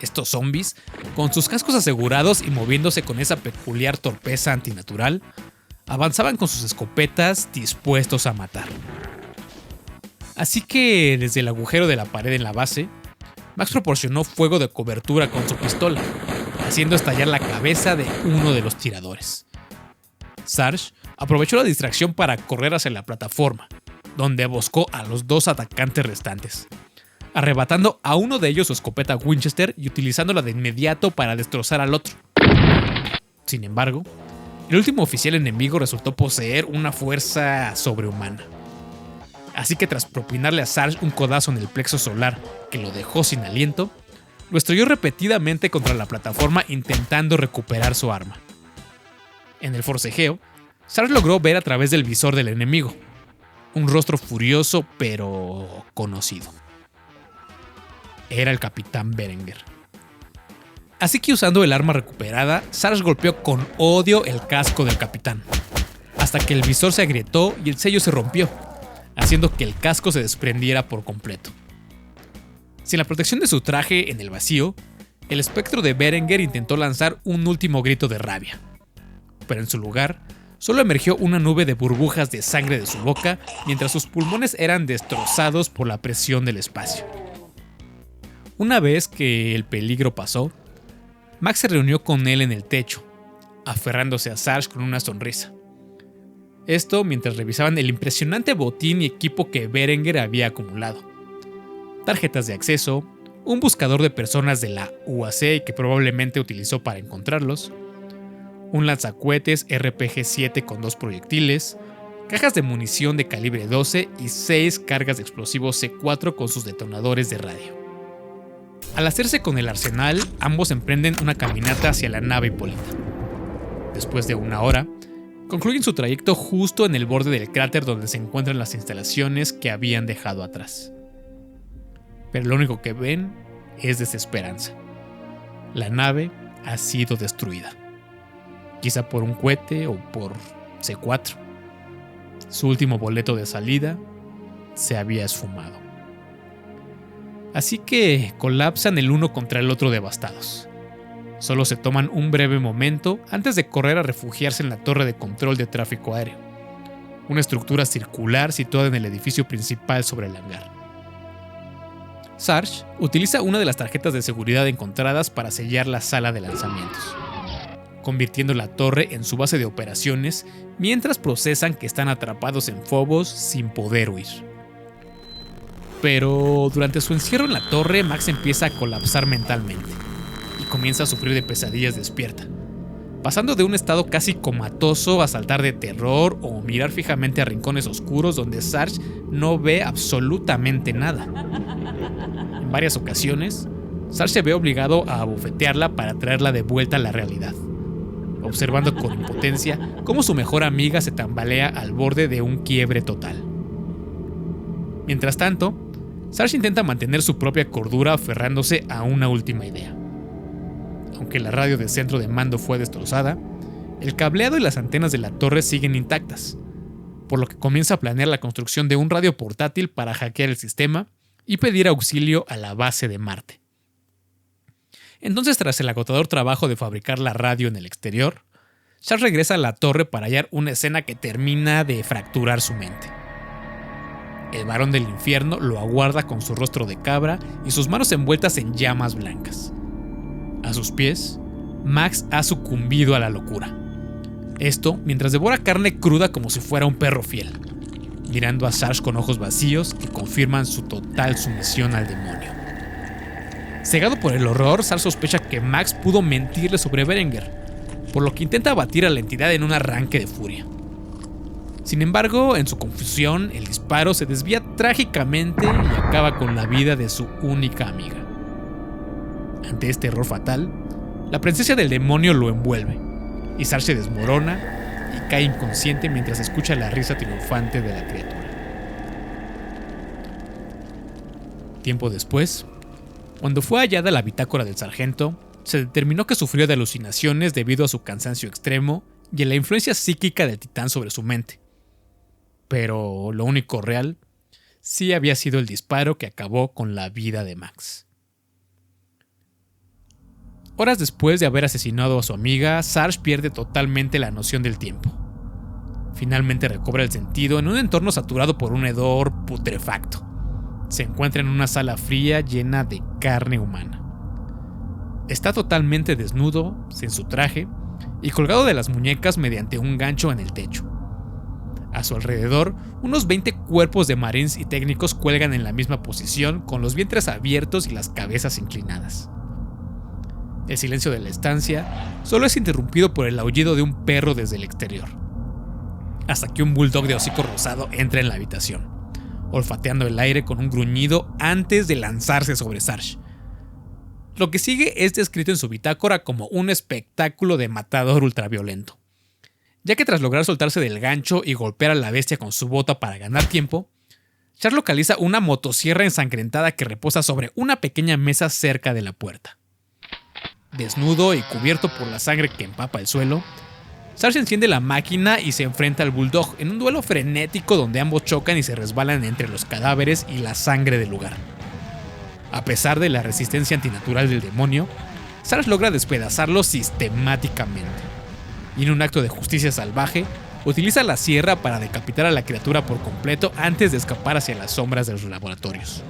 Estos zombies, con sus cascos asegurados y moviéndose con esa peculiar torpeza antinatural, avanzaban con sus escopetas dispuestos a matar. Así que, desde el agujero de la pared en la base, Max proporcionó fuego de cobertura con su pistola, haciendo estallar la cabeza de uno de los tiradores. Sarge aprovechó la distracción para correr hacia la plataforma, donde emboscó a los 2 atacantes restantes, arrebatando a uno de ellos su escopeta Winchester y utilizándola de inmediato para destrozar al otro. Sin embargo, el último oficial enemigo resultó poseer una fuerza sobrehumana. Así que tras propinarle a Sarge un codazo en el plexo solar que lo dejó sin aliento, lo estrelló repetidamente contra la plataforma intentando recuperar su arma. En el forcejeo, Sarge logró ver a través del visor del enemigo un rostro furioso pero conocido. Era el capitán Berenger. Así que usando el arma recuperada, Sarge golpeó con odio el casco del capitán, hasta que el visor se agrietó y el sello se rompió, haciendo que el casco se desprendiera por completo. Sin la protección de su traje en el vacío, el espectro de Berenger intentó lanzar un último grito de rabia, pero en su lugar, solo emergió una nube de burbujas de sangre de su boca mientras sus pulmones eran destrozados por la presión del espacio. Una vez que el peligro pasó, Max se reunió con él en el techo, aferrándose a Sarge con una sonrisa. Esto mientras revisaban el impresionante botín y equipo que Berenguer había acumulado. Tarjetas de acceso, un buscador de personas de la UAC que probablemente utilizó para encontrarlos, un lanzacohetes RPG-7 con 2 proyectiles, cajas de munición de calibre 12 y 6 cargas de explosivos C4 con sus detonadores de radio. Al hacerse con el arsenal, ambos emprenden una caminata hacia la nave Hipólita. Después de 1 hora, concluyen su trayecto justo en el borde del cráter donde se encuentran las instalaciones que habían dejado atrás. Pero lo único que ven es desesperanza. La nave ha sido destruida. Quizá por un cohete o por C4. Su último boleto de salida se había esfumado. Así que colapsan el uno contra el otro devastados. Solo se toman un breve momento antes de correr a refugiarse en la torre de control de tráfico aéreo, una estructura circular situada en el edificio principal sobre el hangar. Sarge utiliza una de las tarjetas de seguridad encontradas para sellar la sala de lanzamientos, convirtiendo la torre en su base de operaciones mientras procesan que están atrapados en Phobos sin poder huir. Pero durante su encierro en la torre, Max empieza a colapsar mentalmente y comienza a sufrir de pesadillas despierta, pasando de un estado casi comatoso a saltar de terror o mirar fijamente a rincones oscuros donde Sarge no ve absolutamente nada. En varias ocasiones, Sarge se ve obligado a abofetearla para traerla de vuelta a la realidad, observando con impotencia cómo su mejor amiga se tambalea al borde de un quiebre total. Mientras tanto, Sarge intenta mantener su propia cordura aferrándose a una última idea. Aunque la radio del centro de mando fue destrozada, el cableado y las antenas de la torre siguen intactas, por lo que comienza a planear la construcción de un radio portátil para hackear el sistema y pedir auxilio a la base de Marte. Entonces, tras el agotador trabajo de fabricar la radio en el exterior, Sarge regresa a la torre para hallar una escena que termina de fracturar su mente. El varón del infierno lo aguarda con su rostro de cabra y sus manos envueltas en llamas blancas. A sus pies, Max ha sucumbido a la locura. Esto mientras devora carne cruda como si fuera un perro fiel, mirando a Sarge con ojos vacíos que confirman su total sumisión al demonio. Cegado por el horror, Sarge sospecha que Max pudo mentirle sobre Berenguer, por lo que intenta abatir a la entidad en un arranque de furia. Sin embargo, en su confusión, el disparo se desvía trágicamente y acaba con la vida de su única amiga. Ante este error fatal, la presencia del demonio lo envuelve, y Sarge se desmorona y cae inconsciente mientras escucha la risa triunfante de la criatura. Tiempo después, cuando fue hallada la bitácora del sargento, se determinó que sufrió de alucinaciones debido a su cansancio extremo y a la influencia psíquica del titán sobre su mente. Pero lo único real sí había sido el disparo que acabó con la vida de Max. Horas después de haber asesinado a su amiga, Sarge pierde totalmente la noción del tiempo. Finalmente recobra el sentido en un entorno saturado por un hedor putrefacto. Se encuentra en una sala fría llena de carne humana. Está totalmente desnudo, sin su traje, y colgado de las muñecas mediante un gancho en el techo. A su alrededor, unos 20 cuerpos de marines y técnicos cuelgan en la misma posición, con los vientres abiertos y las cabezas inclinadas. El silencio de la estancia solo es interrumpido por el aullido de un perro desde el exterior, hasta que un bulldog de hocico rosado entra en la habitación, olfateando el aire con un gruñido antes de lanzarse sobre Sarge. Lo que sigue es descrito en su bitácora como un espectáculo de matador ultraviolento, ya que tras lograr soltarse del gancho y golpear a la bestia con su bota para ganar tiempo, Sarge localiza una motosierra ensangrentada que reposa sobre una pequeña mesa cerca de la puerta. Desnudo y cubierto por la sangre que empapa el suelo, Sarge enciende la máquina y se enfrenta al bulldog en un duelo frenético donde ambos chocan y se resbalan entre los cadáveres y la sangre del lugar. A pesar de la resistencia antinatural del demonio, Sarge logra despedazarlo sistemáticamente, y en un acto de justicia salvaje, utiliza la sierra para decapitar a la criatura por completo antes de escapar hacia las sombras de los laboratorios.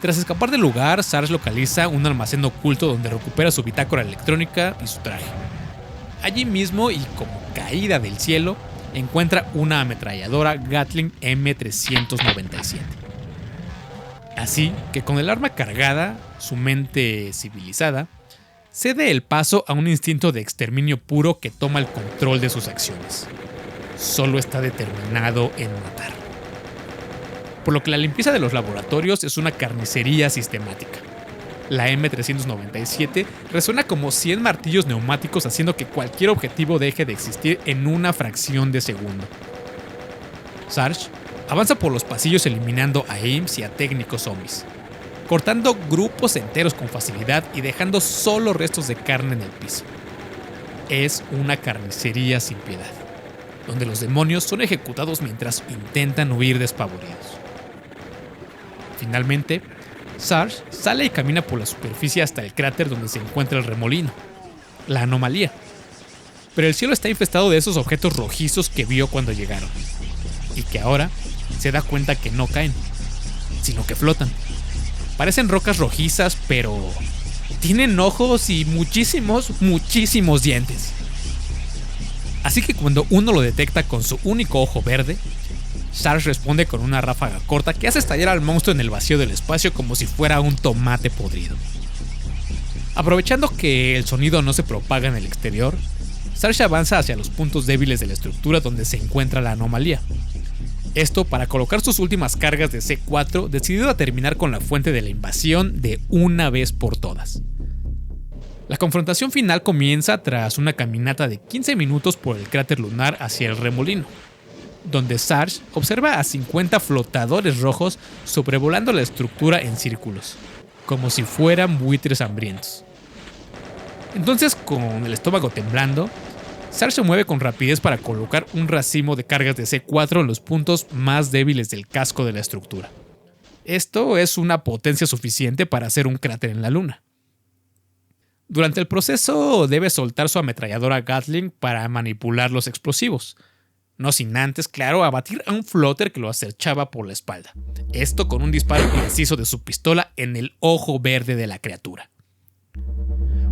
Tras escapar del lugar, Sarge localiza un almacén oculto donde recupera su bitácora electrónica y su traje. Allí mismo, y como caída del cielo, encuentra una ametralladora Gatling M397. Así que con el arma cargada, su mente civilizada cede el paso a un instinto de exterminio puro que toma el control de sus acciones. Solo está determinado en matar. Por lo que la limpieza de los laboratorios es una carnicería sistemática. La M397 resuena como 100 martillos neumáticos haciendo que cualquier objetivo deje de existir en una fracción de segundo. Sarge avanza por los pasillos eliminando a Ames y a técnicos zombies, cortando grupos enteros con facilidad y dejando solo restos de carne en el piso. Es una carnicería sin piedad, donde los demonios son ejecutados mientras intentan huir despavoridos. Finalmente, Sarge sale y camina por la superficie hasta el cráter donde se encuentra el remolino, la anomalía. Pero el cielo está infestado de esos objetos rojizos que vio cuando llegaron, y que ahora se da cuenta que no caen, sino que flotan. Parecen rocas rojizas, pero tienen ojos y muchísimos dientes. Así que cuando uno lo detecta con su único ojo verde, Sarge responde con una ráfaga corta que hace estallar al monstruo en el vacío del espacio como si fuera un tomate podrido. Aprovechando que el sonido no se propaga en el exterior, Sarge avanza hacia los puntos débiles de la estructura donde se encuentra la anomalía. Esto para colocar sus últimas cargas de C4, decidido a terminar con la fuente de la invasión de una vez por todas. La confrontación final comienza tras una caminata de 15 minutos por el cráter lunar hacia el remolino, donde Sarge observa a 50 flotadores rojos sobrevolando la estructura en círculos, como si fueran buitres hambrientos. Entonces, con el estómago temblando, Sarge se mueve con rapidez para colocar un racimo de cargas de C4 en los puntos más débiles del casco de la estructura. Esto es una potencia suficiente para hacer un cráter en la luna. Durante el proceso debe soltar su ametralladora Gatling para manipular los explosivos, no sin antes, claro, abatir a un floater que lo acechaba por la espalda. Esto con un disparo preciso de su pistola en el ojo verde de la criatura.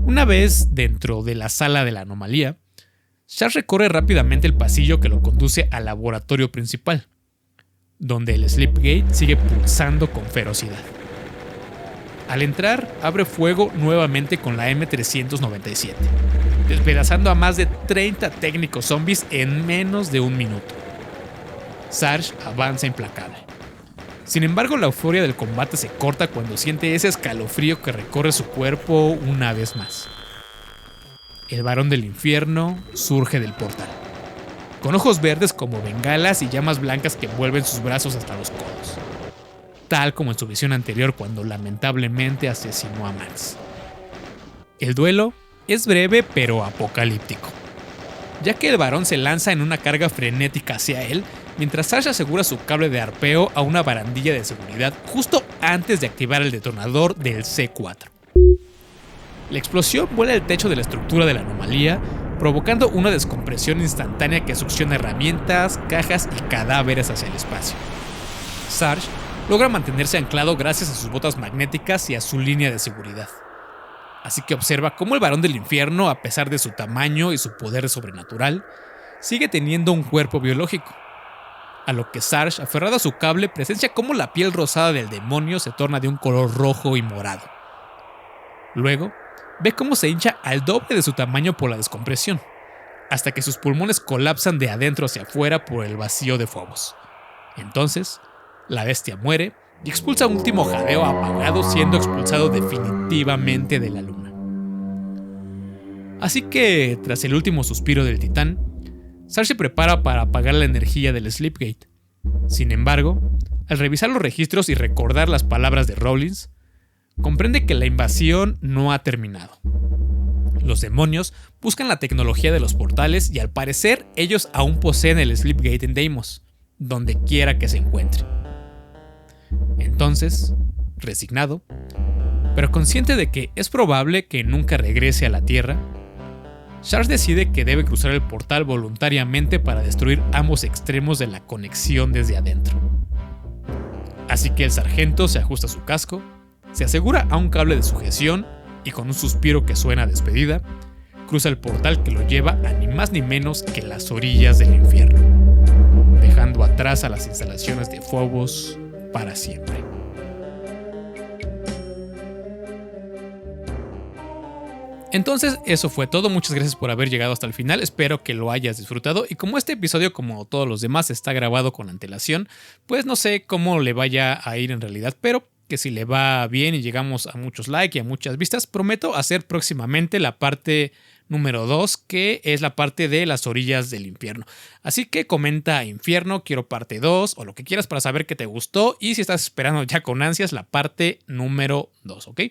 Una vez dentro de la sala de la anomalía, Sarge recorre rápidamente el pasillo que lo conduce al laboratorio principal, donde el Slipgate sigue pulsando con ferocidad. Al entrar, abre fuego nuevamente con la M397, despedazando a más de 30 técnicos zombies en menos de un minuto. Sarge avanza implacable. Sin embargo, la euforia del combate se corta cuando siente ese escalofrío que recorre su cuerpo una vez más. El varón del infierno surge del portal, con ojos verdes como bengalas y llamas blancas que envuelven sus brazos hasta los codos, tal como en su visión anterior cuando lamentablemente asesinó a Max. El duelo es breve pero apocalíptico, ya que el varón se lanza en una carga frenética hacia él mientras Sarge asegura su cable de arpeo a una barandilla de seguridad justo antes de activar el detonador del C4. La explosión vuela el techo de la estructura de la anomalía, provocando una descompresión instantánea que succiona herramientas, cajas y cadáveres hacia el espacio. Sarge logra mantenerse anclado gracias a sus botas magnéticas y a su línea de seguridad. Así que observa cómo el varón del infierno, a pesar de su tamaño y su poder sobrenatural, sigue teniendo un cuerpo biológico. A lo que Sarge, aferrado a su cable, presencia cómo la piel rosada del demonio se torna de un color rojo y morado. Luego, ve cómo se hincha al doble de su tamaño por la descompresión, hasta que sus pulmones colapsan de adentro hacia afuera por el vacío de Phobos. Entonces, la bestia muere y expulsa un último jadeo apagado, siendo expulsado definitivamente de la luna. Así que, tras el último suspiro del titán, Sarge se prepara para apagar la energía del Slipgate. Sin embargo, al revisar los registros y recordar las palabras de Rawlins, comprende que la invasión no ha terminado. Los demonios buscan la tecnología de los portales y al parecer ellos aún poseen el Slipgate en Deimos, donde quiera que se encuentre. Entonces, resignado, pero consciente de que es probable que nunca regrese a la Tierra, Sarge decide que debe cruzar el portal voluntariamente para destruir ambos extremos de la conexión desde adentro. Así que el sargento se ajusta su casco, se asegura a un cable de sujeción y con un suspiro que suena a despedida, cruza el portal que lo lleva a ni más ni menos que las orillas del infierno, dejando atrás a las instalaciones de Phobos para siempre. Entonces eso fue todo, muchas gracias por haber llegado hasta el final, espero que lo hayas disfrutado y como este episodio como todos los demás está grabado con antelación, pues no sé cómo le vaya a ir en realidad, pero que si le va bien y llegamos a muchos likes y a muchas vistas, prometo hacer próximamente la parte número 2, que es la parte de las orillas del infierno. Así que comenta infierno, quiero parte 2 o lo que quieras para saber que te gustó y si estás esperando ya con ansias la parte número 2, ¿ok?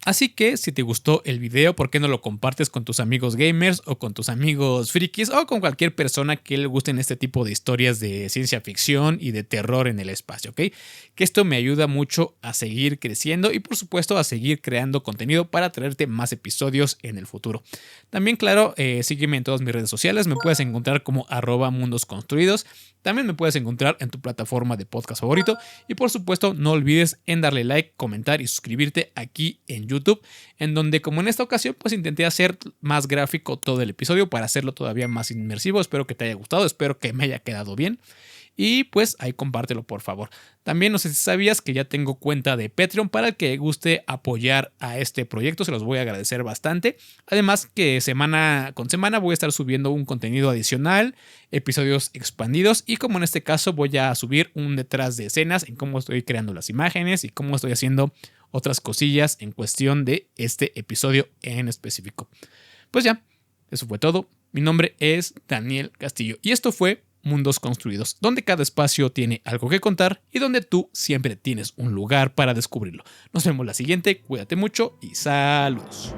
Así que si te gustó el video, ¿por qué no lo compartes con tus amigos gamers o con tus amigos frikis o con cualquier persona que le gusten este tipo de historias de ciencia ficción y de terror en el espacio, ¿ok? Que esto me ayuda mucho a seguir creciendo y por supuesto a seguir creando contenido para traerte más episodios en el futuro. También, claro, sígueme en todas mis redes sociales, me puedes encontrar como @mundosconstruidos. También me puedes encontrar en tu plataforma de podcast favorito y por supuesto no olvides en darle like, comentar y suscribirte aquí en YouTube, en donde como en esta ocasión pues intenté hacer más gráfico todo el episodio para hacerlo todavía más inmersivo. Espero que te haya gustado, espero que me haya quedado bien. Y pues ahí compártelo por favor. También no sé si sabías que ya tengo cuenta de Patreon para el que guste apoyar a este proyecto, se los voy a agradecer bastante. Además que semana con semana voy a estar subiendo un contenido adicional, episodios expandidos y como en este caso voy a subir un detrás de escenas en cómo estoy creando las imágenes y cómo estoy haciendo otras cosillas en cuestión de este episodio en específico. Pues ya, eso fue todo. Mi nombre es Daniel Castillo y esto fue Mundos Construidos, donde cada espacio tiene algo que contar y donde tú siempre tienes un lugar para descubrirlo. Nos vemos la siguiente, cuídate mucho y saludos.